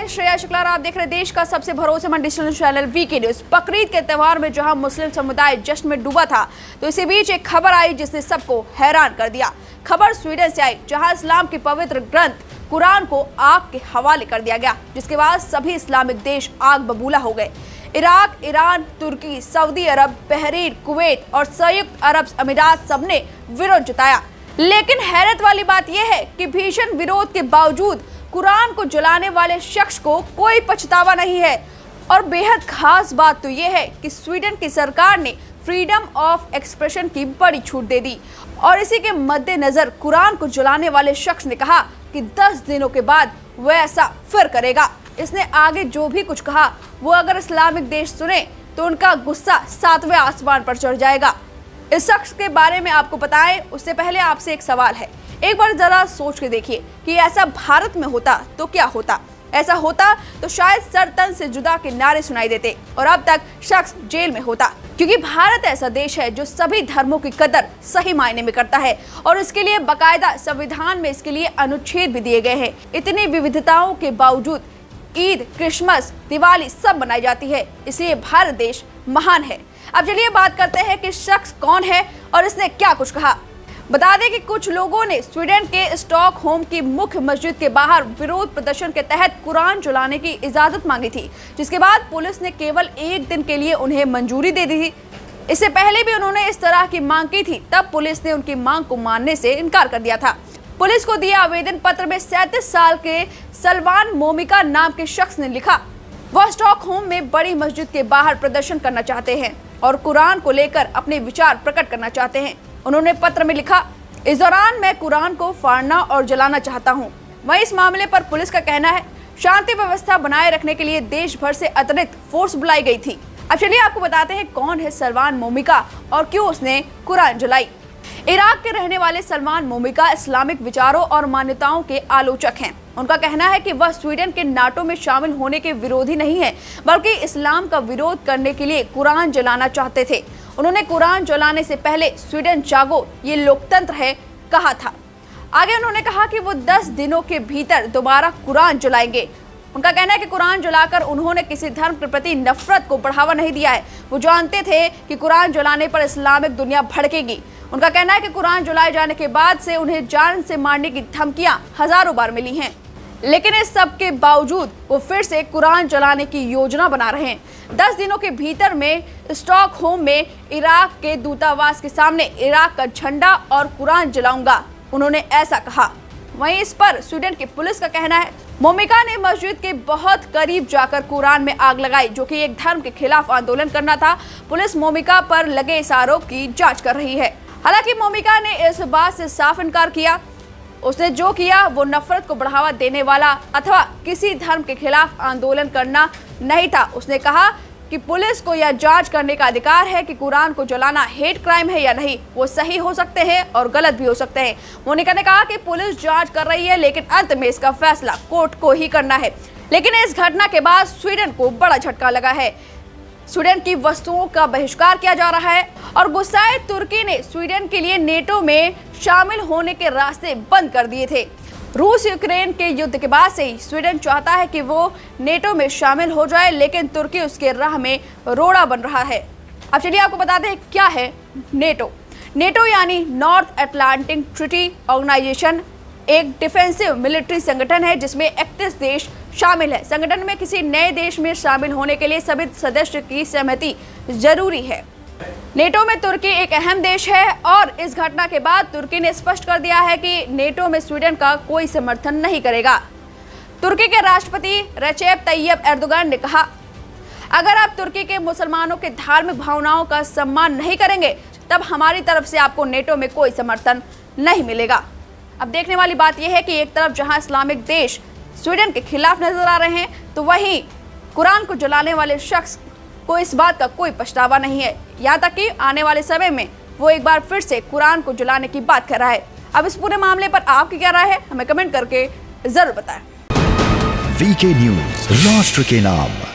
श्रेया शुक्ला, आप देख रहे हैं देश का सबसे भरोसेमंद digital channel VK news. Bakrid के त्यौहार में जहां मुस्लिम समुदाय जश्न में डूबा था, तो इसी बीच एक खबर आई जिसने सबको हैरान कर दिया। खबर स्वीडन से आई, जहां इस्लाम के पवित्र ग्रंथ कुरान को आग के हवाले कर दिया गया, जिसके बाद सभी इस्लामिक देश आग बबूला हो गए। इराक, ईरान, तुर्की, सऊदी अरब, बहरीन, कुवैत और संयुक्त अरब अमीरात सबने विरोध जताया। लेकिन हैरत वाली बात यह है कि भीषण विरोध के बावजूद कुरान को जलाने वाले शख्स को कोई पछतावा नहीं है। और बेहद खास बात तो यह है कि स्वीडन की सरकार ने फ्रीडम ऑफ एक्सप्रेशन की बड़ी छूट दे दी और इसी के मद्देनजर कुरान को जलाने वाले शख्स ने कहा कि 10 दिनों के बाद वह ऐसा फिर करेगा। इसने आगे जो भी कुछ कहा, वो अगर इस्लामिक देश सुने तो उनका गुस्सा 7वें आसमान पर चढ़ जाएगा। इस शख्स के बारे में आपको बताएं उससे पहले आपसे एक सवाल है। एक बार जरा सोच के देखिए कि ऐसा भारत में होता तो क्या होता। ऐसा होता तो शायद सर तन से जुदा के नारे सुनाई देते और अब तक शख्स जेल में होता, क्योंकि भारत ऐसा देश है जो सभी धर्मों की कदर सही मायने में करता है और इसके लिए बाकायदा संविधान में इसके लिए अनुच्छेद भी दिए गए हैं। इतनी विविधताओं के बावजूद ईद, क्रिसमस, दिवाली सब मनाई जाती है, इसलिए भारत देश महान है। अब चलिए बात करते हैं कि शख्स कौन है और इसने क्या कुछ कहा। बता दें कि कुछ लोगों ने स्वीडन के स्टॉकहोम की मुख्य मस्जिद के बाहर विरोध प्रदर्शन के तहत कुरान जलाने की इजाजत मांगी थी, जिसके बाद पुलिस ने केवल 1 दिन के लिए उन्हें मंजूरी दे दी थी। इससे पहले भी उन्होंने इस तरह की मांग की थी, तब पुलिस ने उनकी मांग को मानने से इनकार कर दिया था। पुलिस को दिए आवेदन पत्र में 37 साल के सलमान मोमिका नाम के शख्स ने लिखा, वह स्टॉकहोम में बड़ी मस्जिद के बाहर प्रदर्शन करना चाहते हैं और कुरान को लेकर अपने विचार प्रकट करना चाहते हैं। उन्होंने पत्र में लिखा, इस दौरान मैं कुरान को फाड़ना और जलाना चाहता हूं। वहीं इस मामले पर पुलिस का कहना है शांति व्यवस्था बनाए रखने के लिए देश भर से अतिरिक्त फोर्स बुलाई गई थी। अब चलिए आपको बताते हैं कौन है सलमान मोमिका और क्यों उसने कुरान जलाई। इराक के रहने वाले सलमान मोमिका इस्लामिक विचारों और मान्यताओं के आलोचक हैं। उनका कहना है कि वह स्वीडन के नाटो में शामिल होने के विरोधी नहीं है, बल्कि इस्लाम का विरोध करने के लिए कुरान जलाना चाहते थे। उन्होंने कुरान जलाने से पहले स्वीडन जागो, ये लोकतंत्र है, कहा था। आगे उन्होंने कहा कि वो 10 दिनों के भीतर दोबारा कुरान जलाएंगे। उनका कहना है कि कुरान जलाकर उन्होंने किसी धर्म के प्रति नफरत को बढ़ावा नहीं दिया है। वो जानते थे कि कुरान जलाने पर इस्लामिक दुनिया भड़केगी। उनका कहना है कि कुरान जलाए जाने के बाद से उन्हें जान से मारने की धमकियां हजारों बार मिली हैं, लेकिन इस सब के बावजूद वो फिर से कुरान जलाने की योजना बना रहे हैं। 10 दिनों के भीतर में स्टॉकहोम में इराक के दूतावास के सामने इराक का झंडा और कुरान जलाऊंगा, उन्होंने ऐसा कहा। वहीं इस पर स्वीडन की पुलिस का कहना है मोमिका ने मस्जिद के बहुत करीब जाकर कुरान में आग लगाई, जो कि एक धर्म के खिलाफ आंदोलन करना था। पुलिस मोमिका पर लगे इस आरोप की जांच कर रही है। हालांकि मोमिका ने इस बात से साफ इनकार किया। उसने जो किया वो नफरत को बढ़ावा देने वाला अथवा किसी धर्म के खिलाफ आंदोलन करना नहीं था। उसने कहा कि पुलिस को यह जांच करने का अधिकार है कि कुरान को जलाना हेट क्राइम है या नहीं। वो सही हो सकते हैं और गलत भी हो सकते हैं। मोनिका ने कहा कि पुलिस जांच कर रही है, लेकिन अंत में इसका फैसला कोर्ट को ही करना है। लेकिन इस घटना के बाद स्वीडन को बड़ा झटका लगा है। स्वीडन की वस्तुओं का बहिष्कार किया जा रहा है और गुस्साए तुर्की ने स्वीडन के लिए नेटो में शामिल होने के रास्ते बंद कर दिए थे। रूस यूक्रेन के युद्ध के बाद से ही स्वीडन चाहता है कि वो नेटो में शामिल हो जाए, लेकिन तुर्की उसके राह में रोड़ा बन रहा है। अब चलिए आपको बताते हैं क्या है नेटो। नेटो यानी नॉर्थ अटलांटिक ट्रीटी ऑर्गेनाइजेशन एक डिफेंसिव मिलिट्री संगठन है जिसमें 31 देश शामिल है। संगठन में किसी नए देश में शामिल होने के लिए सभी सदस्य की सहमति जरूरी है। नेटो में तुर्की एक अहम देश है और इस घटना के बाद तुर्की ने स्पष्ट कर दिया है कि नेटो में स्वीडन का कोई समर्थन नहीं करेगा। तुर्की के राष्ट्रपति रचेप तैयब एर्दोगन ने कहा, अगर आप तुर्की के मुसलमानों के धार्मिक भावनाओं का सम्मान नहीं करेंगे तब हमारी तरफ से आपको नेटो में कोई समर्थन नहीं मिलेगा। अब देखने वाली बात यह है कि एक तरफ जहां इस्लामिक देश स्वीडन के खिलाफ नजर आ रहे हैं, तो वहीं कुरान को जलाने वाले शख्स को इस बात का कोई पछतावा नहीं है। यहाँ तक कि आने वाले समय में वो एक बार फिर से कुरान को जलाने की बात कर रहा है। अब इस पूरे मामले पर आपकी क्या राय है, हमें कमेंट करके जरूर बताएं। वीके न्यूज, राष्ट्र के नाम।